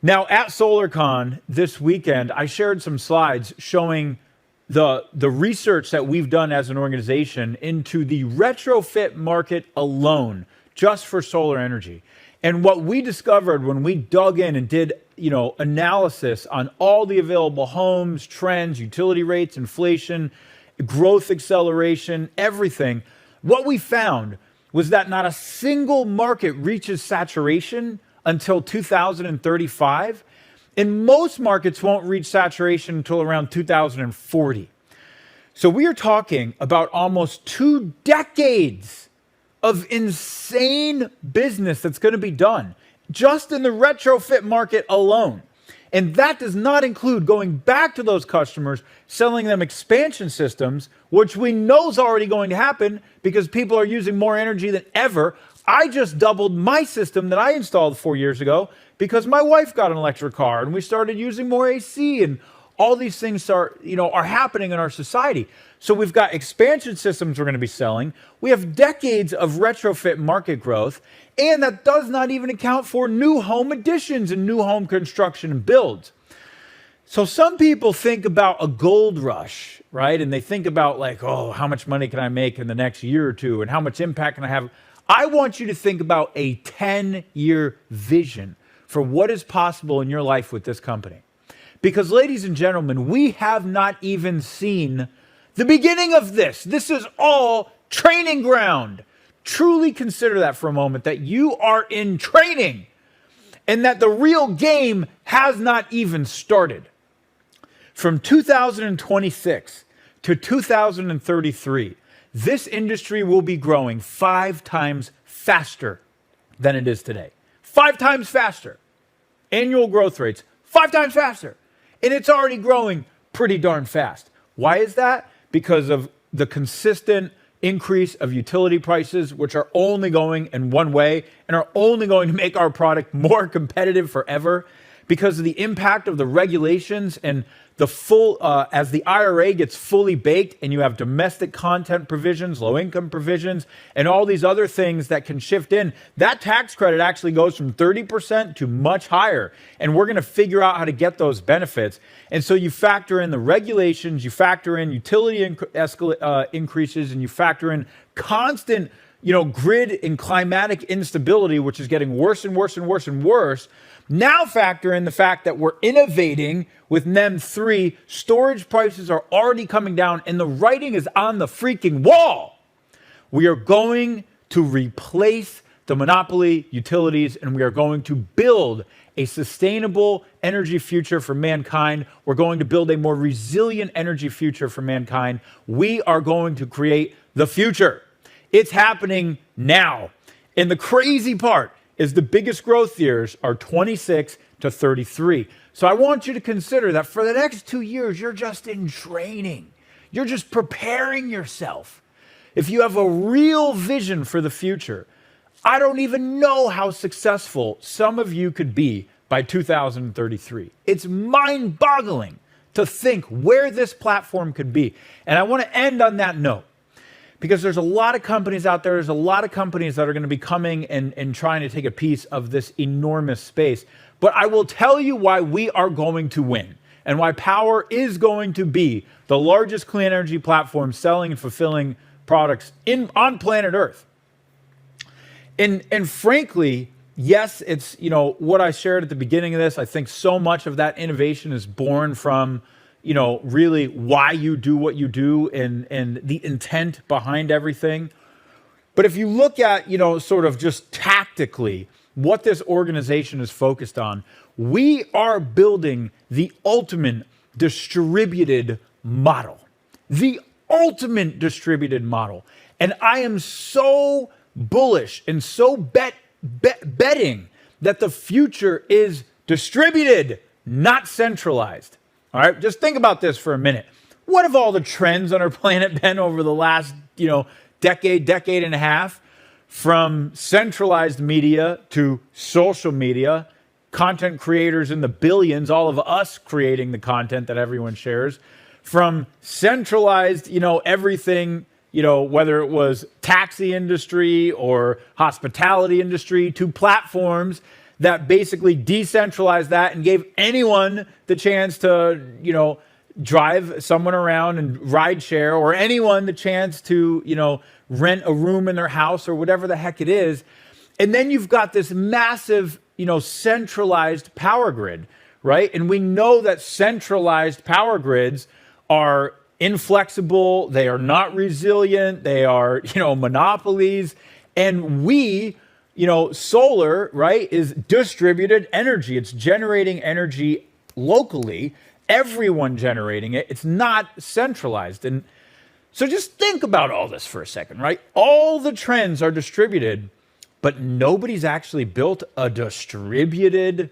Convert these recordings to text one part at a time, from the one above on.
Now, at SolarCon this weekend, I shared some slides showing the research that we've done as an organization into the retrofit market alone, just for solar energy. And what we discovered when we dug in and did, analysis on all the available homes, trends, utility rates, inflation, growth acceleration, everything, what we found was that not a single market reaches saturation until 2035, and most markets won't reach saturation until around 2040. So we are talking about almost 2 decades of insane business that's going to be done just in the retrofit market alone. And that does not include going back to those customers, selling them expansion systems, which we know is already going to happen because people are using more energy than ever. I just doubled my system that I installed 4 years ago because my wife got an electric car and we started using more AC, and all these things are happening in our society. So we've got expansion systems we're going to be selling. We have decades of retrofit market growth, and that does not even account for new home additions and new home construction and builds. So some people think about a gold rush, right? And they think about how much money can I make in the next year or two and how much impact can I have? I want you to think about a 10-year vision for what is possible in your life with this company. Because, ladies and gentlemen, we have not even seen the beginning of this. This is all training ground. Truly consider that for a moment, that you are in training and that the real game has not even started. From 2026 to 2033, this industry will be growing 5 times faster than it is today. 5 times faster. Annual growth rates, 5 times faster. And it's already growing pretty darn fast. Why is that? Because of the consistent increase of utility prices, which are only going in one way and are only going to make our product more competitive forever, because of the impact of the regulations and the full, as the IRA gets fully baked and you have domestic content provisions, low income provisions, and all these other things that can shift in, that tax credit actually goes from 30% to much higher. And we're going to figure out how to get those benefits. And so you factor in the regulations, you factor in utility increases, and you factor in constant grid and climatic instability, which is getting worse and worse and worse and worse. Now factor in the fact that we're innovating with NEM 3. Storage prices are already coming down and the writing is on the freaking wall. We are going to replace the monopoly utilities and we are going to build a sustainable energy future for mankind. We're going to build a more resilient energy future for mankind. We are going to create the future. It's happening now. And the crazy part is the biggest growth years are 26 to 33. So I want you to consider that for the next 2 years, you're just in training. You're just preparing yourself. If you have a real vision for the future, I don't even know how successful some of you could be by 2033. It's mind-boggling to think where this platform could be. And I want to end on that note. Because there's a lot of companies out there, there's a lot of companies that are going to be coming and trying to take a piece of this enormous space. But I will tell you why we are going to win and why Powur is going to be the largest clean energy platform selling and fulfilling products on planet Earth. And frankly, yes, it's what I shared at the beginning of this. I think so much of that innovation is born from really why you do what you do and the intent behind everything. But if you look at, sort of just tactically what this organization is focused on, we are building the ultimate distributed model. The ultimate distributed model. And I am so bullish and so betting that the future is distributed, not centralized. All right, just think about this for a minute. What have all the trends on our planet been over the last, decade and a half? From centralized media to social media, content creators in the billions, all of us creating the content that everyone shares. From centralized, everything, whether it was taxi industry or hospitality industry, to platforms that basically decentralized that and gave anyone the chance to, drive someone around and ride share, or anyone the chance to, rent a room in their house or whatever the heck it is. And then you've got this massive, centralized power grid, right? And we know that centralized power grids are inflexible, they are not resilient, they are, monopolies. And we, solar, right, is distributed energy. It's generating energy locally, everyone generating it. It's not centralized. And so just think about all this for a second, right? All the trends are distributed, but nobody's actually built a distributed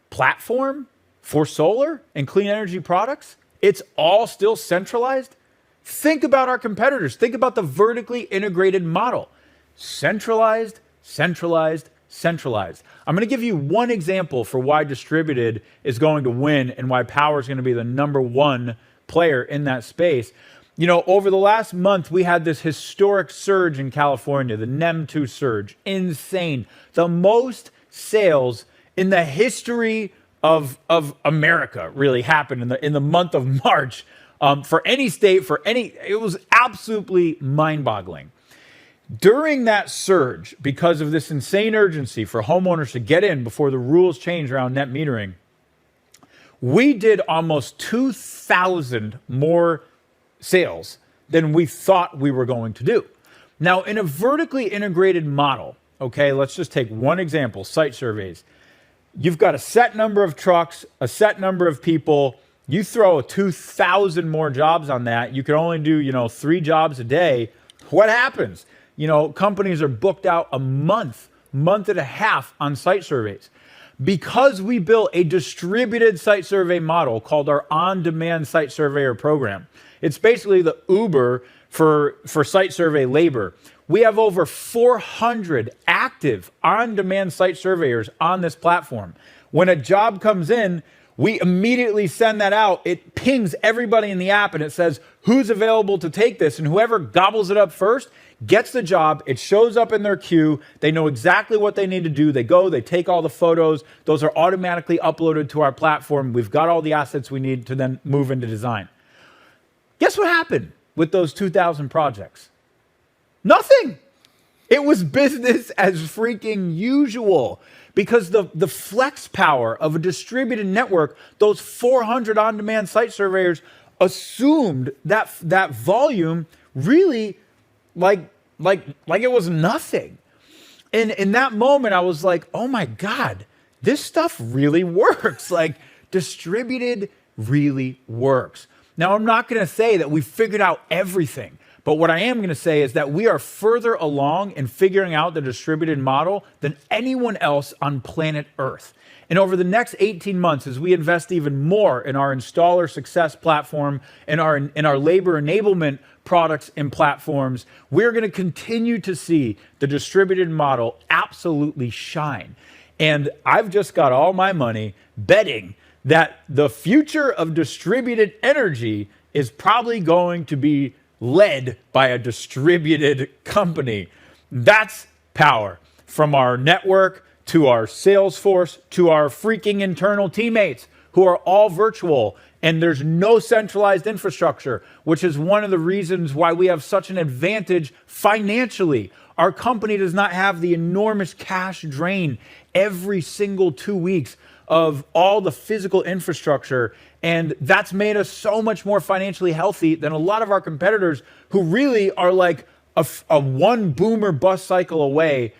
platform for solar and clean energy products. It's all still centralized. Think about our competitors. Think about the vertically integrated model. Centralized, centralized, centralized. I'm going to give you one example for why distributed is going to win and why Powur is going to be the number one player in that space. Over the last month, we had this historic surge in California, the NEM2 surge. Insane. The most sales in the history of America really happened in the month of March for any state, it was absolutely mind-boggling. During that surge, because of this insane urgency for homeowners to get in before the rules change around net metering, we did almost 2,000 more sales than we thought we were going to do. Now, in a vertically integrated model, okay, let's just take one example, site surveys. You've got a set number of trucks, a set number of people. You throw 2,000 more jobs on that. You can only do, 3 jobs a day. What happens? Companies are booked out a month and a half on site surveys. Because we built a distributed site survey model called our on-demand site surveyor program. It's basically the Uber for site survey labor. We have over 400 active on-demand site surveyors on this platform. When a job comes in, we immediately send that out. It pings everybody in the app and it says who's available to take this, and whoever gobbles it up first gets the job. It shows up in their queue. They know exactly what they need to do. They go, they take all the photos. Those are automatically uploaded to our platform. We've got all the assets we need to then move into design. Guess what happened with those 2,000 projects? Nothing. It was business as freaking usual, because the flex power of a distributed network, those 400 on-demand site surveyors assumed that volume really like it was nothing. And in that moment, I was like, oh my God, this stuff really works. Like, distributed really works. Now, I'm not going to say that we figured out everything, but what I am going to say is that we are further along in figuring out the distributed model than anyone else on planet Earth. And over the next 18 months, as we invest even more in our installer success platform and our labor enablement products and platforms, we're going to continue to see the distributed model absolutely shine. And I've just got all my money betting that the future of distributed energy is probably going to be led by a distributed company. That's Powur. From our network to our sales force to our freaking internal teammates who are all virtual, and there's no centralized infrastructure, which is one of the reasons why we have such an advantage financially. Our company does not have the enormous cash drain every single 2 weeks of all the physical infrastructure. And that's made us so much more financially healthy than a lot of our competitors who really are like a one boomer bust cycle away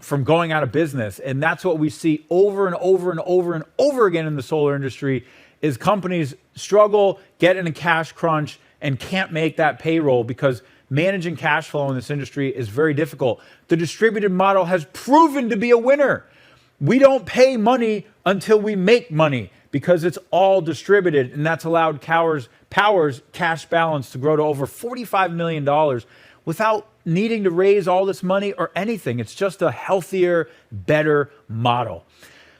from going out of business. And that's what we see over and over and over and over again in the solar industry is companies struggle, get in a cash crunch, and can't make that payroll because managing cash flow in this industry is very difficult. The distributed model has proven to be a winner. We don't pay money until we make money because it's all distributed, and that's allowed Powur's cash balance to grow to over $45 million without needing to raise all this money or anything. It's just a healthier, better model.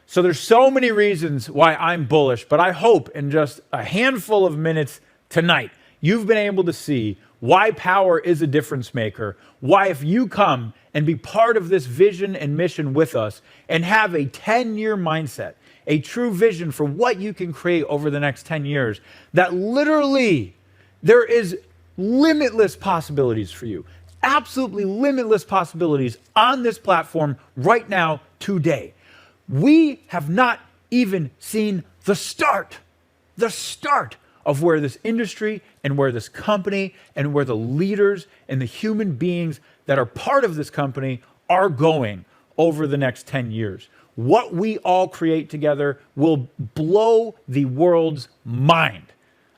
So there's so many reasons why I'm bullish, but I hope in just a handful of minutes tonight, you've been able to see why Powur is a difference maker, why if you come and be part of this vision and mission with us and have a 10-year mindset, a true vision for what you can create over the next 10 years, that literally there is limitless possibilities for you, absolutely limitless possibilities on this platform right now, today. We have not even seen the start of where this industry and where this company and where the leaders and the human beings that are part of this company are going over the next 10 years. What we all create together will blow the world's mind.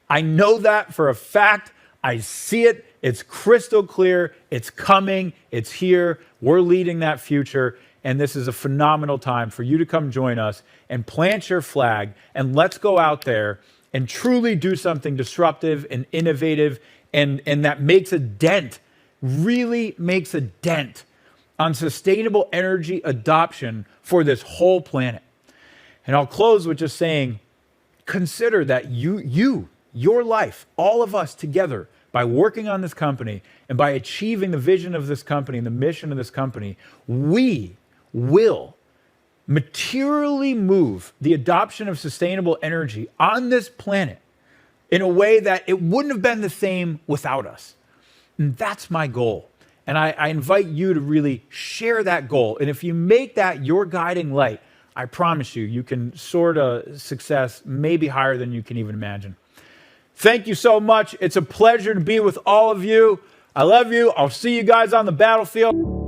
I know that for a fact. I see it. It's crystal clear. It's coming. It's here. We're leading that future. And this is a phenomenal time for you to come join us and plant your flag. And let's go out there and truly do something disruptive and innovative and that makes a dent, really makes a dent on sustainable energy adoption for this whole planet. And I'll close with just saying, consider that your life, all of us together, by working on this company and by achieving the vision of this company and the mission of this company, we will materially move the adoption of sustainable energy on this planet in a way that it wouldn't have been the same without us. And that's my goal. And I invite you to really share that goal. And if you make that your guiding light, I promise you can soar to success maybe higher than you can even imagine. Thank you so much. It's a pleasure to be with all of you. I love you. I'll see you guys on the battlefield.